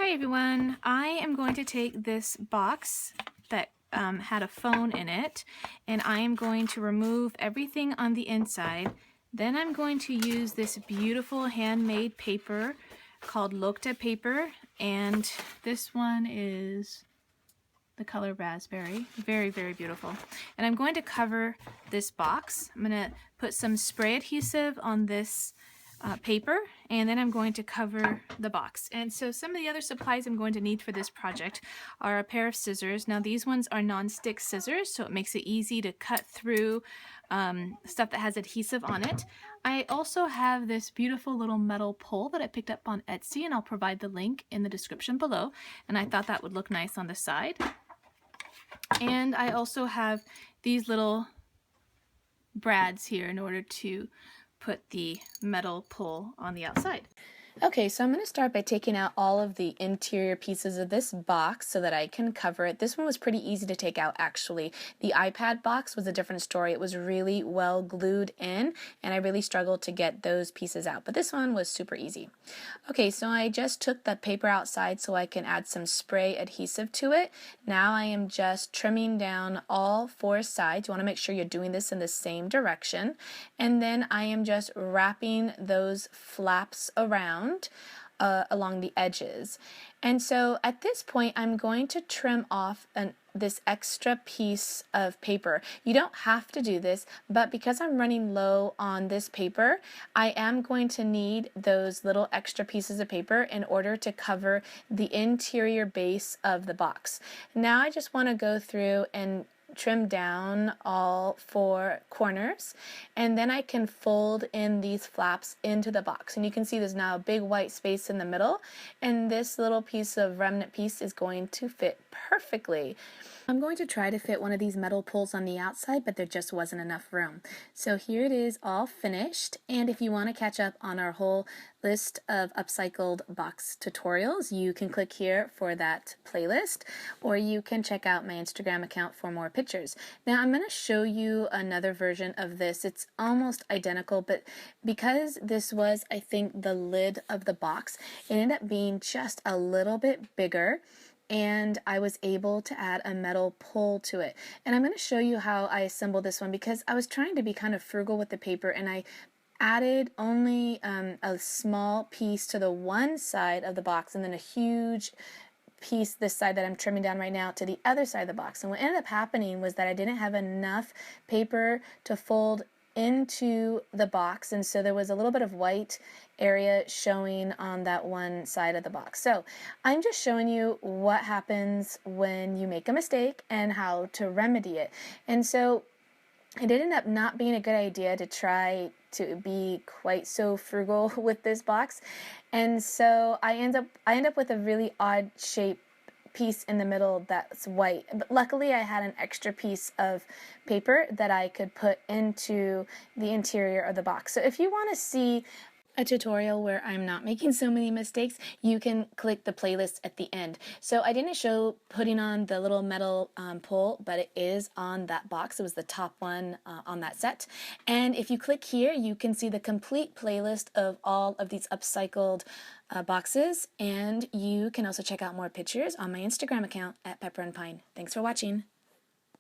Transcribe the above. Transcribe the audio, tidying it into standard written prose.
Hi everyone, I am going to take this box that had a phone in it, and I am going to remove everything on the inside. Then I'm going to use this beautiful handmade paper called lokta paper, and this one is the color raspberry. Very, very beautiful. And I'm going to cover this box. I'm going to put some spray adhesive on this paper, and then I'm going to cover the box. And so some of the other supplies I'm going to need for this project are a pair of scissors. Now these ones are non-stick scissors, so it makes it easy to cut through stuff that has adhesive on it. I also have this beautiful little metal pole that I picked up on Etsy, and I'll provide the link in the description below, and I thought that would look nice on the side. And I also have these little brads here in order to put the metal pole on the outside. Okay, so I'm going to start by taking out all of the interior pieces of this box so that I can cover it. This one was pretty easy to take out, actually. The iPad box was a different story. It was really well glued in, and I really struggled to get those pieces out, but this one was super easy. Okay, so I just took the paper outside so I can add some spray adhesive to it. Now I am just trimming down all four sides. You want to make sure you're doing this in the same direction, and then I am just wrapping those flaps around along the edges. And so at this point I'm going to trim off this extra piece of paper. You don't have to do this, but because I'm running low on this paper, I am going to need those little extra pieces of paper in order to cover the interior base of the box. Now I just want to go through and trim down all four corners, and then I can fold in these flaps into the box, and you can see there's now a big white space in the middle, and this little piece of remnant piece is going to fit perfectly. I'm going to try to fit one of these metal poles on the outside, but there just wasn't enough room. So here it is all finished, and if you want to catch up on our whole list of upcycled box tutorials, you can click here for that playlist, or you can check out my Instagram account for more pictures. Now I'm going to show you another version of this. It's almost identical, but because this was, I think, the lid of the box, it ended up being just a little bit bigger, and I was able to add a metal pole to it. And I'm going to show you how I assembled this one because I was trying to be kind of frugal with the paper, and I added only a small piece to the one side of the box and then a huge piece this side that I'm trimming down right now to the other side of the box. And what ended up happening was that I didn't have enough paper to fold into the box, and so there was a little bit of white area showing on that one side of the box. So I'm just showing you what happens when you make a mistake and how to remedy it. And so it ended up not being a good idea to try to be quite so frugal with this box, and so I end up with a really odd shape piece in the middle that's white. But luckily I had an extra piece of paper that I could put into the interior of the box. So if you want to see a tutorial where I'm not making so many mistakes, you can click the playlist at the end. So I didn't show putting on the little metal pole, but it is on that box. It was the top one on that set. And if you click here, you can see the complete playlist of all of these upcycled boxes, and you can also check out more pictures on my Instagram account at Pepper and Pine. Thanks for watching.